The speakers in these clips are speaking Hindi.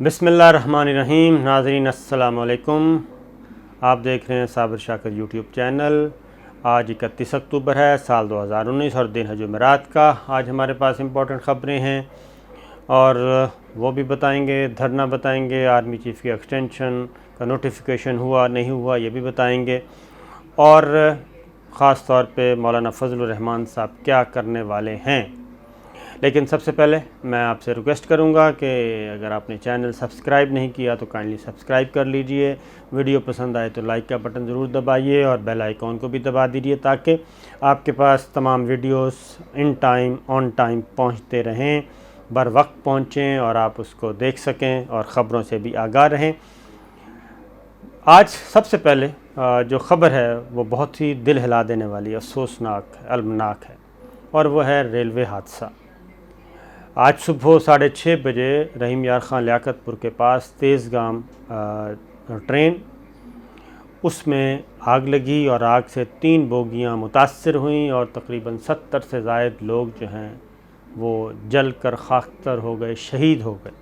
बिस्मिल्लाहिर्रहमानिर्रहीम। नाज़रीन अस्सलाम वालेकुम। आप देख रहे हैं साबिर शाकिर यूट्यूब चैनल। आज 31 अक्टूबर है, साल 2019 और दिन है जुमेरात का। आज हमारे पास इम्पोर्टेंट ख़बरें हैं और वो भी बताएंगे। धरना बताएंगे, आर्मी चीफ़ की एक्सटेंशन का नोटिफिकेशन हुआ नहीं हुआ ये भी बताएंगे, और ख़ास तौर पे मौलाना फजलुर रहमान साहब क्या करने वाले हैं। लेकिन सबसे पहले मैं आपसे रिक्वेस्ट करूंगा कि अगर आपने चैनल सब्सक्राइब नहीं किया तो काइंडली सब्सक्राइब कर लीजिए। वीडियो पसंद आए तो लाइक का बटन ज़रूर दबाइए और बेल आइकॉन को भी दबा दीजिए ताकि आपके पास तमाम videos in time on time पहुंचते रहें, बर वक्त पहुंचें और आप उसको देख सकें और ख़बरों से भी आगाह रहें। आज सबसे पहले जो ख़बर है वो बहुत ही दिल हिला देने वाली, अफसोसनाक, अलमनाक है, और वह है रेलवे हादसा। आज सुबह 6:30 बजे रहीम यार ख़ान लियाकतपुर के पास तेज़गाम ट्रेन, उसमें आग लगी और आग से 3 बोगियां मुतासर हुईं और तकरीबन 70 से ज़ायद लोग जो हैं वो जल कर खाकतर हो गए, शहीद हो गए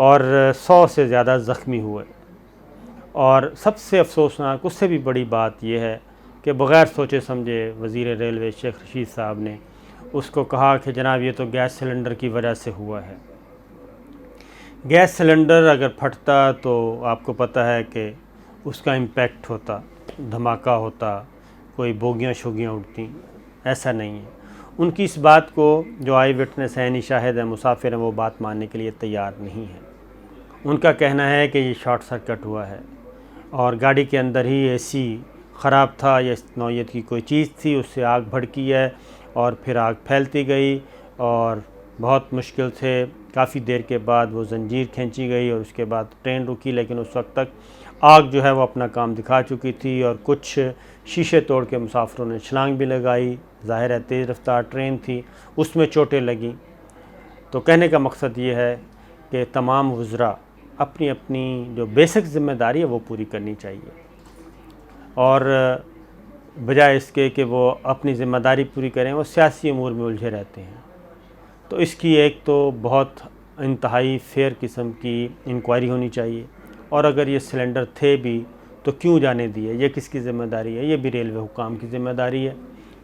और 100 से ज़्यादा ज़ख्मी हुए। और सबसे अफसोसनाक, उससे भी बड़ी बात यह है कि बग़ैर सोचे समझे वज़ीर रेलवे शेख रशीद साहब ने उसको कहा कि जनाब ये तो गैस सिलेंडर की वजह से हुआ है। गैस सिलेंडर अगर फटता तो आपको पता है कि उसका इम्पैक्ट होता, धमाका होता, कोई बोगियां शोगियां उड़ती। ऐसा नहीं है। उनकी इस बात को जो आई विटनेस है, शाहिद है, मुसाफिर हैं, वो बात मानने के लिए तैयार नहीं है। उनका कहना है कि ये शॉर्ट सर्किट हुआ है और गाड़ी के अंदर ही एसी ख़राब था या इस नौयत की कोई चीज़ थी, उससे आग भड़की है और फिर आग फैलती गई और बहुत मुश्किल से काफ़ी देर के बाद वो ज़ंजीर खींची गई और उसके बाद ट्रेन रुकी। लेकिन उस वक्त तक आग जो है वो अपना काम दिखा चुकी थी और कुछ शीशे तोड़ के मुसाफिरों ने छलांग भी लगाई। ज़ाहिर है तेज़ रफ्तार ट्रेन थी, उसमें चोटें लगीं। तो कहने का मकसद ये है कि तमाम वज़रा अपनी अपनी जो बेसिक ज़िम्मेदारी है वो पूरी करनी चाहिए, और बजाय इसके कि वो अपनी ज़िम्मेदारी पूरी करें वो सियासी अमूर में उलझे रहते हैं। तो इसकी एक तो बहुत इंतहाई फेयर किस्म की इंक्वायरी होनी चाहिए, और अगर ये सिलेंडर थे भी तो क्यों जाने दिए, ये किसकी ज़िम्मेदारी है? ये भी रेलवे हुकाम की ज़िम्मेदारी है।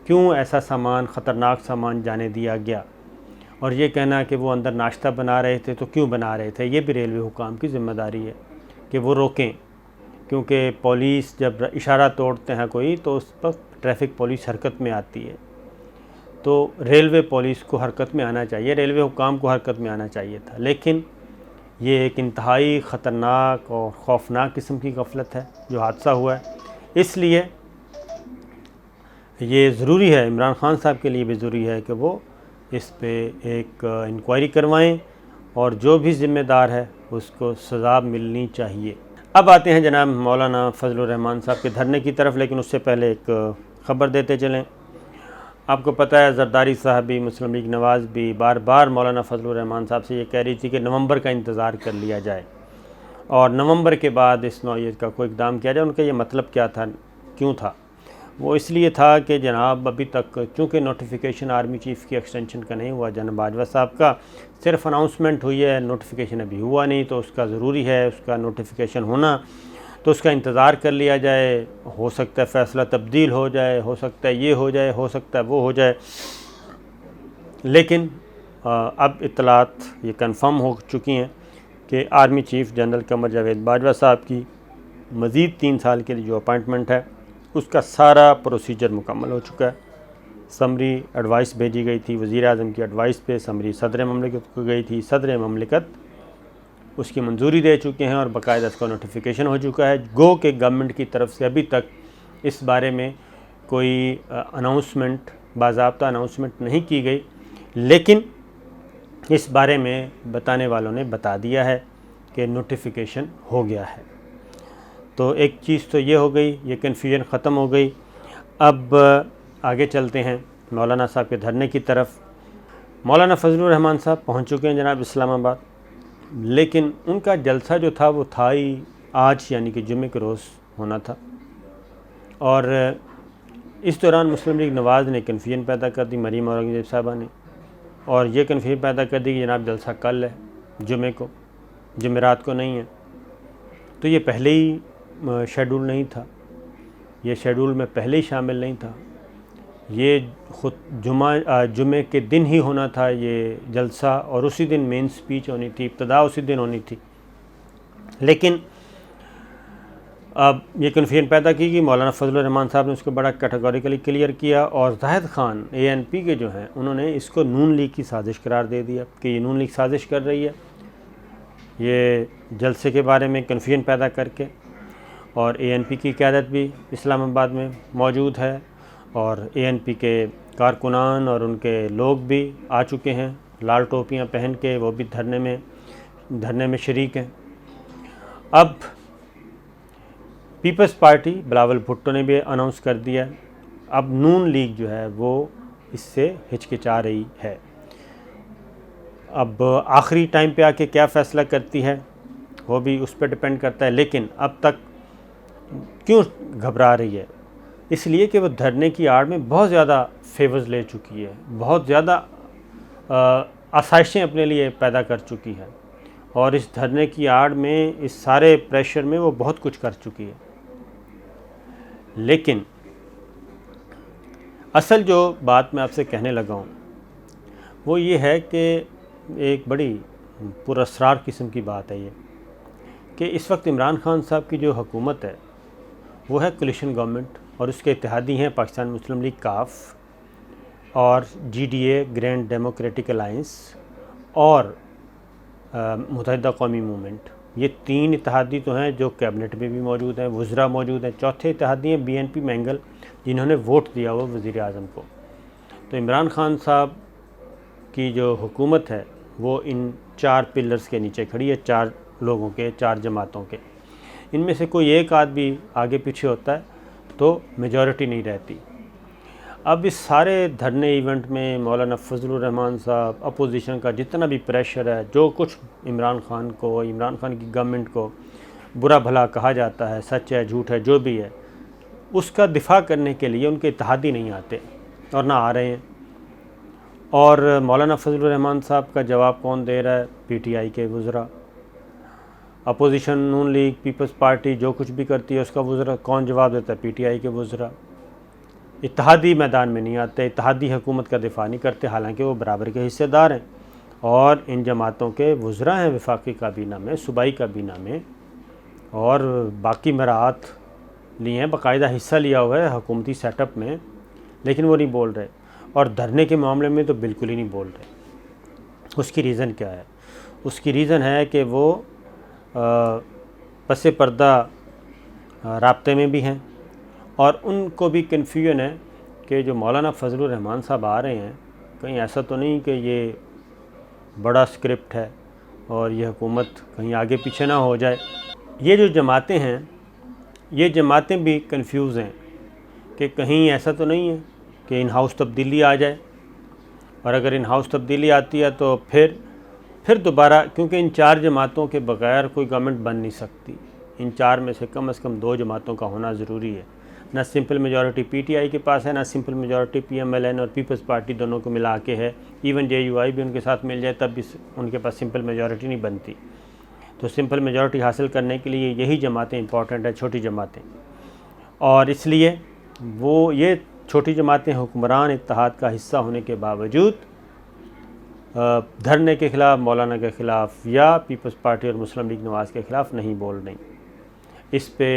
क्यों ऐसा सामान, ख़तरनाक सामान जाने दिया गया? और ये कहना कि वो अंदर नाश्ता बना रहे थे तो क्यों बना रहे थे, ये भी रेलवे हुकाम की ज़िम्मेदारी है कि वो रोकें। क्योंकि पुलिस जब इशारा तोड़ते हैं कोई तो उस पर ट्रैफिक पुलिस हरकत में आती है। तो रेलवे पुलिस को हरकत में आना चाहिए, रेलवे हुकाम को हरकत में आना चाहिए था। लेकिन ये एक इंतहाई ख़तरनाक और खौफनाक किस्म की गफलत है जो हादसा हुआ है। इसलिए ये ज़रूरी है, इमरान ख़ान साहब के लिए भी ज़रूरी है कि वो इस पे एक इंक्वायरी करवाएं और जो भी ज़िम्मेदार है उसको सज़ा मिलनी चाहिए। अब आते हैं जनाब मौलाना फजलुर रहमान साहब के धरने की तरफ, लेकिन उससे पहले एक ख़बर देते चलें। आपको पता है ज़रदारी साहब भी, मुस्लिम लीग नवाज़ भी बार बार मौलाना फजलुर रहमान साहब से ये कह रही थी कि नवंबर का इंतज़ार कर लिया जाए और नवंबर के बाद इस नौयत का कोई इक़दाम किया जाए। उनका ये मतलब क्या था, क्यों था? वो इसलिए था कि जनाब अभी तक चूँकि नोटिफिकेशन आर्मी चीफ़ की एक्सटेंशन का नहीं हुआ, जनाब बाजवा साहब का सिर्फ अनाउंसमेंट हुई है, नोटिफिकेशन अभी हुआ नहीं। तो उसका ज़रूरी है उसका नोटिफिकेशन होना, तो उसका इंतज़ार कर लिया जाए। हो सकता है फ़ैसला तब्दील हो जाए, हो सकता है ये हो जाए, हो सकता है वो हो जाए। लेकिन अब इत्तलात ये कन्फर्म हो चुकी हैं कि army chief general Qamar Javed Bajwa साहब की मज़ीद 3 साल के लिए जो अपॉइंटमेंट है उसका सारा प्रोसीजर मुकम्मल हो चुका है। समरी एडवाइस भेजी गई थी वज़ीर आज़म की एडवाइस पे, समरी सदर ममलिकत को गई थी, सदर ममलिकत उसकी मंजूरी दे चुके हैं और बाकायदा इसका नोटिफिकेशन हो चुका है। गो के गवर्नमेंट की तरफ से अभी तक इस बारे में कोई अनाउंसमेंट, बाज़ाब्ता अनाउंसमेंट नहीं की गई, लेकिन इस बारे में बताने वालों ने बता दिया है कि नोटिफिकेशन हो गया है। तो एक चीज़ तो ये हो गई, ये कन्फ्यूजन ख़त्म हो गई। अब आगे चलते हैं मौलाना साहब के धरने की तरफ। मौलाना फजलुर रहमान साहब पहुंच चुके हैं जनाब इस्लामाबाद, लेकिन उनका जलसा जो था वो था ही आज, यानी कि जुमे के रोज़ होना था। और इस दौरान मुस्लिम लीग नवाज़ ने कन्फ्यूजन पैदा कर दी, मरीम औरंगज़ेब साहबा ने, और ये कन्फ्यूजन पैदा कर दी कि जनाब जलसा कल है जुमे को। जमेरात को नहीं है। तो ये पहले ही शेड्यूल नहीं था, ये शेड्यूल में पहले ही शामिल नहीं था। ये ख़ुद जुमे के दिन ही होना था ये जलसा, और उसी दिन मेन स्पीच होनी थी, इब्तिदा उसी दिन होनी थी। लेकिन अब ये कन्फ्यूजन पैदा की कि मौलाना फजलुर रहमान साहब ने उसको बड़ा कैटेगोरिकली क्लियर किया, और जाहिद ख़ान ANP के जो हैं उन्होंने इसको नून लीग की साजिश करार दे दिया कि ये नून लीग साजिश कर रही है ये जलसे के बारे में कन्फ्यूजन पैदा करके। और ANP की क़यादत भी इस्लामाबाद में मौजूद है, और ANP के कारकुनान और उनके लोग भी आ चुके हैं लाल टोपियां पहन के, वो भी धरने में शरीक हैं। अब पीपल्स पार्टी बिलावल भुट्टो ने भी अनाउंस कर दिया, अब नून लीग जो है वो इससे हिचकिचा रही है। अब आखिरी टाइम पे आके क्या फ़ैसला करती है वो भी उस पर डिपेंड करता है। लेकिन अब तक क्यों घबरा रही है? इसलिए कि वो धरने की आड़ में बहुत ज़्यादा फेवर्स ले चुकी है, बहुत ज़्यादा आसाइशें अपने लिए पैदा कर चुकी है, और इस धरने की आड़ में, इस सारे प्रेशर में वो बहुत कुछ कर चुकी है। लेकिन असल जो बात मैं आपसे कहने लगा हूँ वो ये है कि एक बड़ी पुरअसरार किस्म की बात है ये, कि इस वक्त इमरान खान साहब की जो हुकूमत है वो है कोलिशन गवर्नमेंट, और उसके इत्तेहादी हैं पाकिस्तान मुस्लिम लीग काफ और GDA ग्रैंड डेमोक्रेटिक अलायंस और मुत्तहिदा कौमी मूवमेंट। ये 3 इत्तेहादी तो हैं जो कैबिनेट में भी मौजूद हैं, वज़रा मौजूद हैं। चौथे इत्तेहादी हैं BNP मैंगल, जिन्होंने वोट दिया हुआ वज़ीर आज़म को। तो इमरान खान साहब की जो हुकूमत है वो इन 4 पिलर्स के नीचे खड़ी है, 4 लोगों के, 4 जमातों के। इनमें से कोई एक आदमी आगे पीछे होता है तो मेजॉरिटी नहीं रहती। अब इस सारे धरने इवेंट में मौलाना फजलुर रहमान साहब, अपोजिशन का जितना भी प्रेशर है, जो कुछ इमरान खान की गवर्नमेंट को बुरा भला कहा जाता है, सच है झूठ है जो भी है, उसका दिफा करने के लिए उनके इत्तेहादी नहीं आते और ना आ रहे हैं। और मौलाना फजलुर रहमान साहब का जवाब कौन दे रहा है? PTI के वज़रा। अपोजिशन नून लीग, पीपल्स पार्टी जो कुछ भी करती है उसका वज़रा कौन जवाब देता है? PTI के वज़रा। इत्तेहादी मैदान में नहीं आते, इत्तेहादी हुकूमत का दिफा नहीं करते, हालांकि वो बराबर के हिस्सेदार हैं, और इन जमातों के वज़रा हैं वफाकी काबीना में, सूबाई काबीना में, और बाकी मराहत लिए हैं, बाकायदा हिस्सा लिया हुआ है हुकूमती सेटअप में, लेकिन वो नहीं बोल रहे। और धरने के मामले में तो बिल्कुल ही नहीं बोल रहे। उसकी रीज़न क्या है? उसकी रीज़न है कि वो पसे पर्दा राब्ते में भी हैं, और उनको भी कन्फ्यूजन है कि जो मौलाना फजलुर रहमान साहब आ रहे हैं, कहीं ऐसा तो नहीं कि ये बड़ा स्क्रिप्ट है और ये हुकूमत कहीं आगे पीछे ना हो जाए। ये जो जमातें हैं, ये जमातें भी कंफ्यूज हैं कि कहीं ऐसा तो नहीं है कि इन हाउस तब्दीली आ जाए, और अगर इन हाउस तब्दीली आती है तो फिर दोबारा, क्योंकि इन 4 जमातों के बगैर कोई गवर्नमेंट बन नहीं सकती। इन 4 में से कम 2 जमातों का होना ज़रूरी है। ना सिंपल मेजॉरिटी PTI के पास है, ना सिंपल मेजॉरिटी PMLN और पीपल्स पार्टी दोनों को मिला के है। इवन JUI भी उनके साथ मिल जाए तब भी उनके पास सिंपल मेजॉरिटी नहीं बनती। तो सिंपल मेजॉरिटी हासिल करने के लिए यही जमातें इंपॉर्टेंट है, छोटी जमातें, और इसलिए वो ये छोटी जमातें हुक्मरान इत्तेहाद का हिस्सा होने के बावजूद धरने के ख़िलाफ़, मौलाना के ख़िलाफ़ या पीपल्स पार्टी और मुस्लिम लीग नवाज़ के ख़िलाफ़ नहीं बोल रही। इस पे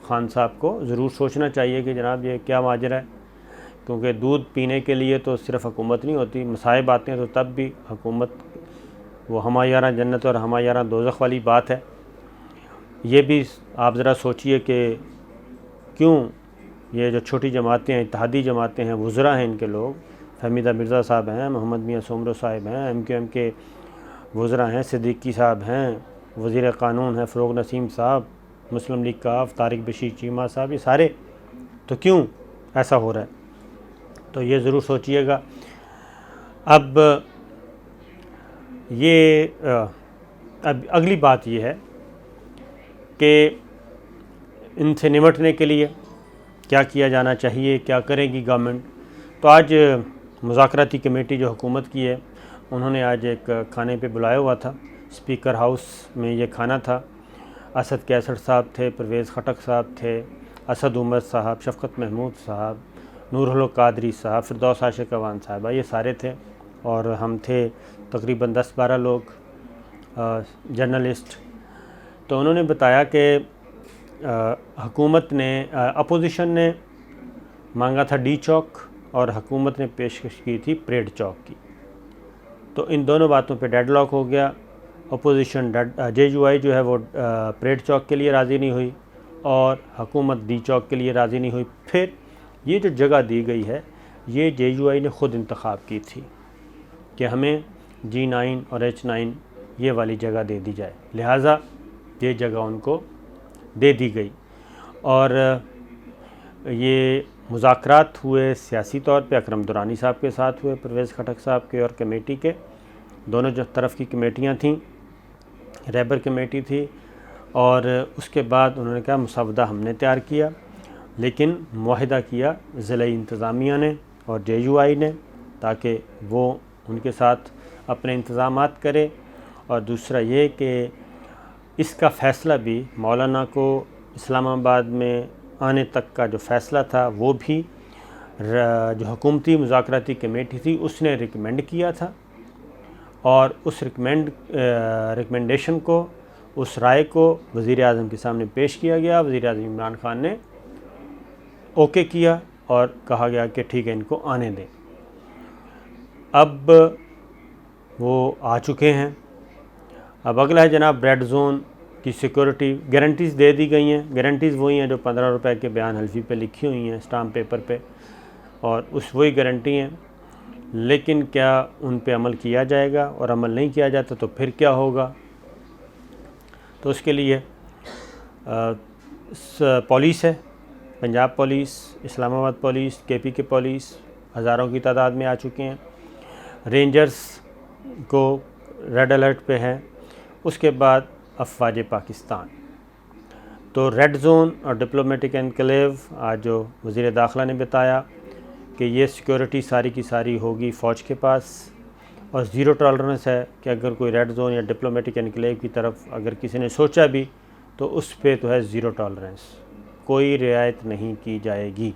खान साहब को ज़रूर सोचना चाहिए कि जनाब ये क्या माजरा है, क्योंकि दूध पीने के लिए तो सिर्फ हुकूमत नहीं होती, मसाइब आते हैं तो तब भी हुकूमत, वो हमा यारा जन्नत और हमा यारा दोज़ख वाली बात है। ये भी आप ज़रा सोचिए कि क्यों ये जो छोटी जमातें हैं, इत्तेहादी जमातें हैं, वज़रा हैं इनके लोग, फहमीदा मिर्ज़ा साहब हैं, मोहम्मद मियाँ सोमरो साहब हैं, MQM के वज़रा हैं, सिद्दीकी साहब हैं, वज़ीर क़ानून हैं फ़रोग़ नसीम साहब, मुस्लिम लीग काफ तारिक बशीर चीमा साहब, ये सारे, तो क्यों ऐसा हो रहा है? तो ये ज़रूर सोचिएगा। अब अगली बात ये है कि इनसे निपटने के लिए क्या किया जाना चाहिए, क्या करेगी गवर्नमेंट। तो आज मुज़ाकराती कमेटी जो हुकूमत की है, उन्होंने आज एक खाने पे बुलाया हुआ था, स्पीकर हाउस में ये खाना था। असद कैसर साहब थे, परवेज़ खटक साहब थे, असद उमर साहब, शफ़क़त महमूद साहब, नूरुल हक कादरी साहब, फ़िरदौस आशिक़ अवान साहिबा, ये सारे थे। और हम थे तकरीबन 10-12 लोग जर्नलिस्ट। तो उन्होंने बताया कि हुकूमत ने अपोजिशन ने मांगा था डी चौक और हुकूमत ने पेशकश की थी परेड चौक की। तो इन दोनों बातों पे डेडलॉक हो गया। अपोजिशन JUI जो है वो परेड चौक के लिए राज़ी नहीं हुई और हुकूमत डी चौक के लिए राज़ी नहीं हुई। फिर ये जो जगह दी गई है ये JUI ने ख़ुद इंतखाब की थी कि हमें G9 और H9 ये वाली जगह दे दी जाए, लिहाजा ये जगह उनको दे दी गई। और ये मुज़ाकरात हुए सियासी तौर पे अकरम दुरानी साहब के साथ हुए, परवेज़ खटक साहब के और कमेटी के, दोनों जो तरफ की कमेटियाँ थीं, रैबर कमेटी थी। और उसके बाद उन्होंने कहा मुसवदा हमने तैयार किया, लेकिन मुआहिदा किया ज़िले इंतज़ामिया ने और JUI ने, ताकि वो उनके साथ अपने इंतज़ामात करे। और दूसरा ये कि इसका फ़ैसला भी मौलाना को इस्लामाबाद में आने तक का जो फ़ैसला था वो भी जो हुकूमती मुज़ाकराती कमेटी थी उसने रिकमेंड किया था। और उस रिकमेंडेशन को, उस राय को वज़ीर आज़म के सामने पेश किया गया। वज़ीर आज़म इमरान ख़ान ने ओके किया और कहा गया कि ठीक है, इनको आने दें। अब वो आ चुके हैं। अब अगला है जनाब रेड ज़ोन की सिक्योरिटी। गारंटीज़ दे दी गई हैं। गारंटीज़ वही हैं जो 15 रुपए के बयान हल्फी पे लिखी हुई हैं स्टाम्प पेपर पे, और उस वही गारंटी हैं। लेकिन क्या उन पे अमल किया जाएगा, और अमल नहीं किया जाता तो फिर क्या होगा? तो उसके लिए पुलिस है, Punjab police, Islamabad police, KP के पुलिस हज़ारों की तादाद में आ चुके हैं। रेंजर्स को रेड अलर्ट पे है। उसके बाद अफवाज पाकिस्तान। तो रेड ज़ोन और डिप्लोमेटिक एनक्लेव, आज जो वज़ीर दाखिला ने बताया कि ये सिक्योरिटी सारी की सारी होगी फ़ौज के पास, और ज़ीरो टॉलरेंस है कि अगर कोई रेड ज़ोन या डिप्लोमेटिक एनक्लेव की तरफ अगर किसी ने सोचा भी तो उस पे तो है ज़ीरो टॉलरेंस, कोई रियायत नहीं की जाएगी।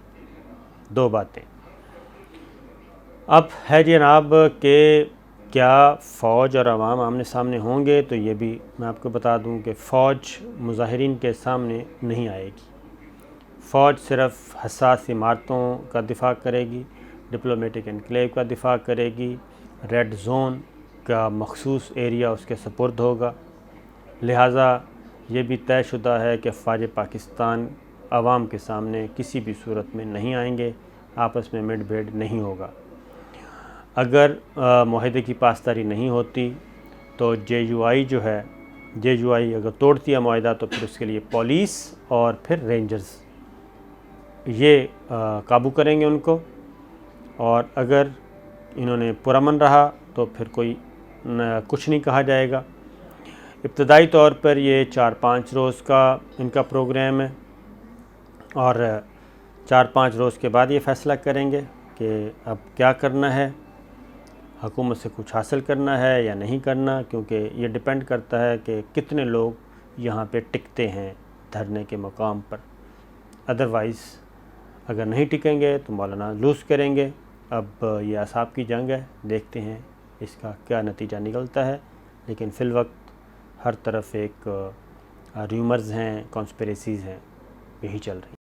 दो बातें। अब है जनाब कि क्या फ़ौज और अवाम आमने सामने होंगे, तो ये भी मैं आपको बता दूं कि फ़ौज मुज़ाहिरीन के सामने नहीं आएगी। फ़ौज सिर्फ़ हसास इमारतों का दिफ़ा करेगी, डिप्लोमेटिक एनक्लेव का दिफ़ा करेगी, रेड ज़ोन का मखसूस एरिया उसके सपुर्द होगा। लिहाजा ये भी तयशुदा है कि अफ़वाज पाकिस्तान अवाम के सामने किसी भी सूरत में नहीं आएंगे, आपस में मुठभेड़ नहीं होगा। अगर मुआहदे की पासदारी नहीं होती तो JUI जो है, JUI अगर तोड़ती है मुआहदा तो फिर उसके लिए पुलिस और फिर रेंजर्स ये काबू करेंगे उनको, और अगर इन्होंने पुरअमन रहा तो फिर कोई कुछ नहीं कहा जाएगा। इब्तदाई तौर पर ये 4-5 रोज़ का इनका प्रोग्राम है, और 4-5 रोज़ के बाद ये फ़ैसला करेंगे कि अब क्या करना है, हुकूमत से कुछ हासिल करना है या नहीं करना, क्योंकि ये डिपेंड करता है कि कितने लोग यहाँ पे टिकते हैं धरने के मकाम पर। अदरवाइज़ अगर नहीं टिकेंगे तो मौलाना लूज़ करेंगे। अब ये असाब की जंग है, देखते हैं इसका क्या नतीजा निकलता है। लेकिन फ़िलवक्त हर तरफ एक र्यूमर्स हैं, कॉन्स्पिरेसीज़ हैं, यही चल रही।